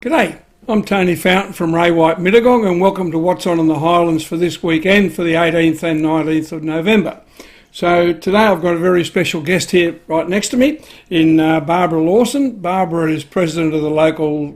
G'day, I'm Tony Fountain from Ray White Mittagong, and welcome to What's On in the Highlands for this weekend for the 18th and 19th of November. So today I've got a very special guest here right next to me in Barbara Lawson. Barbara is president of the local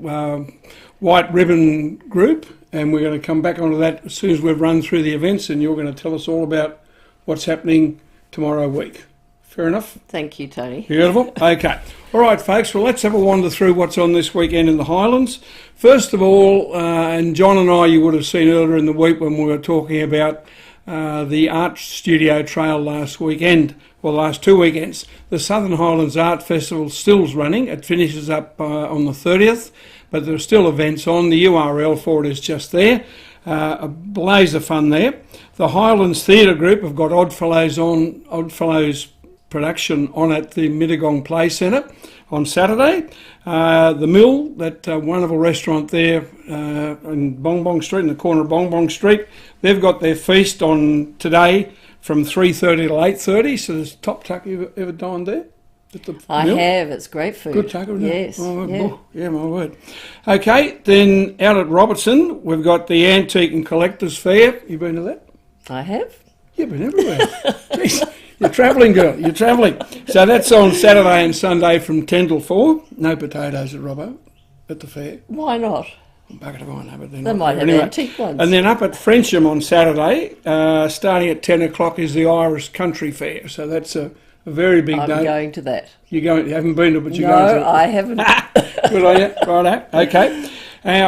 White Ribbon group, and we're going to come back onto that as soon as we've run through the events, and you're going to tell us all about what's happening tomorrow week. Fair enough? Thank you, Tony. Beautiful. Okay. All right, folks. Well, let's have a wander through what's on this weekend in the Highlands. First of all, and John and I, you would have seen earlier in the week when we were talking about the Art Studio Trail last weekend, or last 2 weekends. The Southern Highlands Art Festival still's running. It finishes up on the 30th, but there are still events on. The URL for it is just there. A blaze of fun there. The Highlands Theatre Group have got Oddfellows production on at the Mittagong Play Centre on Saturday. The Mill, that wonderful restaurant there in Bong Bong Street, in the corner of Bong Bong Street, they've got their feast on today from 3:30 to 8:30. So there's top tuck. You ever dined there? I have. It's great food. Good tucker, isn't it? Yes. Yeah, my word. Okay, then out at Robertson, we've got the Antique and Collectors Fair. You been to that? I have. You've been everywhere. Jeez. You're travelling, girl. You're travelling. So that's on Saturday and Sunday from 10 till 4. No potatoes at Robbo at the fair. Why not? Bucket of iron, but they might have antique ones. And then up at Frensham on Saturday, starting at 10 o'clock, is the Irish Country Fair. So that's a very big day. I'm going to that. You haven't been to it, but you're going to it. No, I haven't. Good on you. Righto. Okay.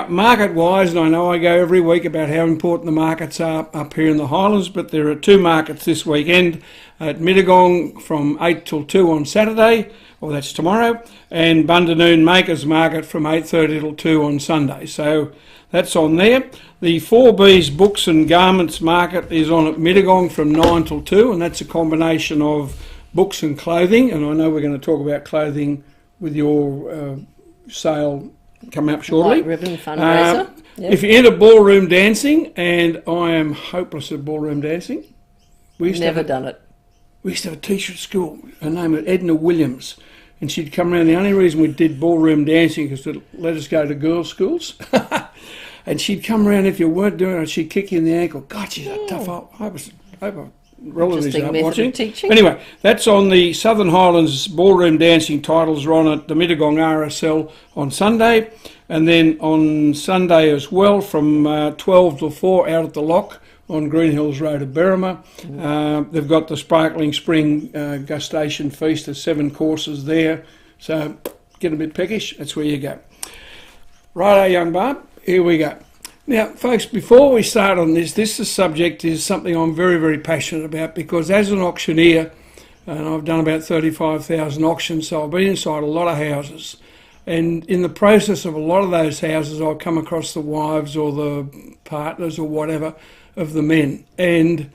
Market-wise, and I know I go every week about how important the markets are up here in the Highlands, but there are 2 markets this weekend at Mittagong from 8 till 2 on Saturday, or that's tomorrow, and Bundanoon Makers Market from 8:30 till 2 on Sunday. So that's on there. The 4Bs Books and Garments Market is on at Mittagong from 9 till 2, and that's a combination of books and clothing, and I know we're going to talk about clothing with your sale coming up shortly. White Ribbon fundraiser. Yep. If you're into ballroom dancing, and I am hopeless at ballroom dancing. Never done it. We used to have a teacher at school, her name was Edna Williams, and she'd come around. The only reason we did ballroom dancing is to let us go to girls' schools. And she'd come around, if you weren't doing it, she'd kick you in the ankle. God, she's a tough old... I hope relatives aren't watching. Anyway, that's on the Southern Highlands ballroom dancing titles are on at the Mittagong RSL on Sunday, and then on Sunday as well from 12 till 4 out at the Lock on Green Hills Road at Berrima. They've got the Sparkling Spring Gustation Feast. There's 7 courses there, so get a bit peckish, that's where you go. Righto, young Barb, here we go. Now, folks, before we start on this subject is something I'm very, very passionate about, because as an auctioneer, and I've done about 35,000 auctions, so I've been inside a lot of houses. And in the process of a lot of those houses, I'll come across the wives or the partners or whatever of the men. And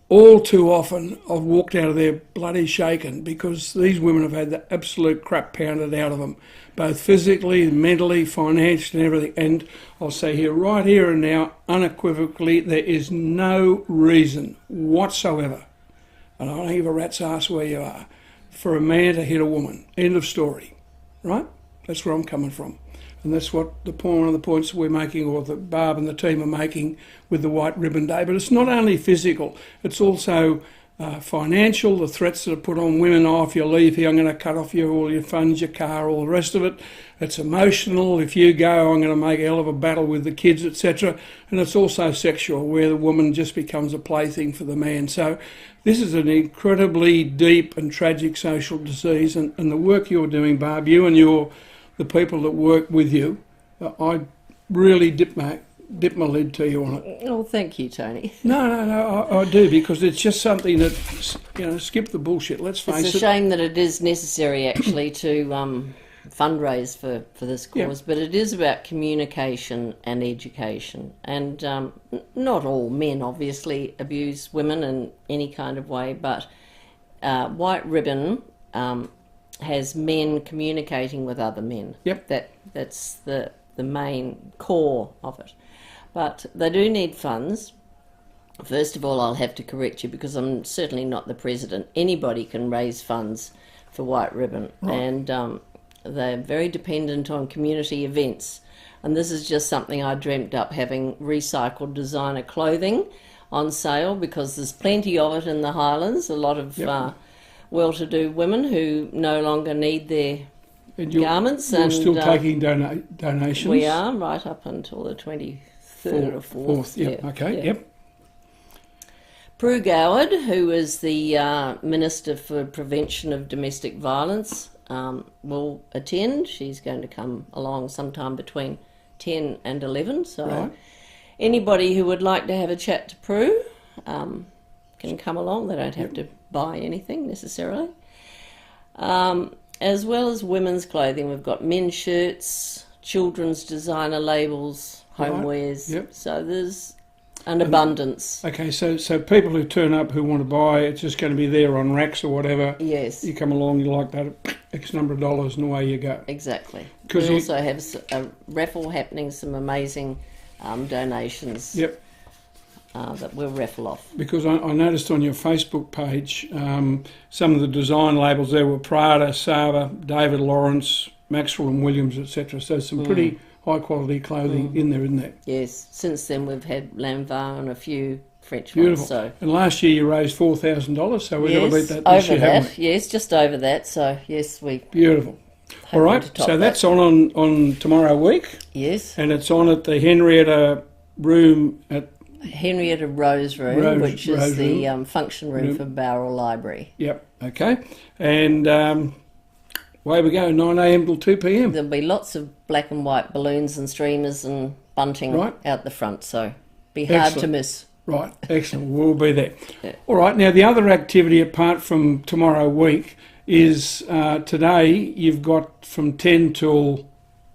all too often, I've walked out of there bloody shaken, because these women have had the absolute crap pounded out of them, both physically, mentally, financially, and everything. And I'll say here, right here and now, unequivocally, there is no reason whatsoever, and I don't give a rat's ass where you are, for a man to hit a woman. End of story. Right? That's where I'm coming from. And that's what one of the points we're making, or that Barb and the team are making with the White Ribbon Day. But it's not only physical, it's also financial, the threats that are put on women. Oh, if you leave here, I'm going to cut off all your funds, your car, all the rest of it. It's emotional. If you go, I'm going to make a hell of a battle with the kids, etc. And it's also sexual, where the woman just becomes a plaything for the man. So this is an incredibly deep and tragic social disease. And the work you're doing, Barb, you and the people that work with you, I really dip my lid to you on it. Oh, thank you, Tony. No, I do, because it's just something that, skip the bullshit, let's face it. It's a shame that it is necessary, actually, to fundraise for this cause, but it is about communication and education. And not all men, obviously, abuse women in any kind of way, but White Ribbon has men communicating with other men. Yep. That's the main core of it. But they do need funds. First of all, I'll have to correct you, because I'm certainly not the president. Anybody can raise funds for White Ribbon. Right. And they're very dependent on community events. And this is just something I dreamt up, having recycled designer clothing on sale, because there's plenty of it in the Highlands. A lot of well-to-do women who no longer need their garments. You're still taking donations? We are, right up until the 23rd or 4th. Yep. Okay, yep. Prue Goward, who is the Minister for Prevention of Domestic Violence, will attend. She's going to come along sometime between 10 and 11. So anybody who would like to have a chat to Prue can come along. They don't have to buy anything necessarily. As well as women's clothing, we've got men's shirts, children's designer labels, homewares. Yep. So there's an abundance. Okay, so people who turn up who want to buy, it's just going to be there on racks or whatever. Yes. You come along, you like that, X number of dollars, and away you go. Exactly. We also have a raffle happening, some amazing donations. Yep. That we'll raffle off. Because I noticed on your Facebook page, some of the design labels there were Prada, Sava, David Lawrence, Maxwell and Williams, etc. So some pretty high quality clothing in there, isn't there? Yes. Since then we've had Lanvin and a few French Beautiful. ones. So. And last year you raised $4,000, so we've got to beat that this year, haven't we? Yes, just over that. So yes, we. Beautiful. All right. So that's on tomorrow week. Yes. And it's on at the Henrietta Room at. Henrietta Rose Room, which is the function room for Bowral Library. Yep, okay. And away we go, 9 a.m. till 2 p.m. There'll be lots of black and white balloons and streamers and bunting out the front, so be hard to miss. Right, excellent. We'll be there. Yeah. All right, now the other activity apart from tomorrow week is today you've got from 10 till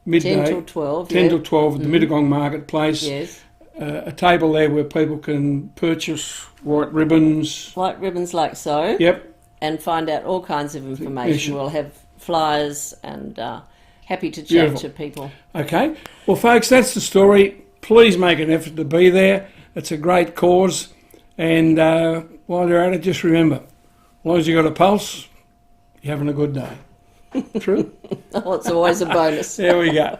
midday. 10 till 12. 10 till 12 at the Mittagong Marketplace. Yes. A table there where people can purchase white ribbons. White ribbons like so. Yep. And find out all kinds of information. We'll have flyers and happy to chat to people. Okay. Well, folks, that's the story. Please make an effort to be there. It's a great cause. And while you're at it, just remember, as long as you've got a pulse, you're having a good day. True? Oh, it's always a bonus. There we go.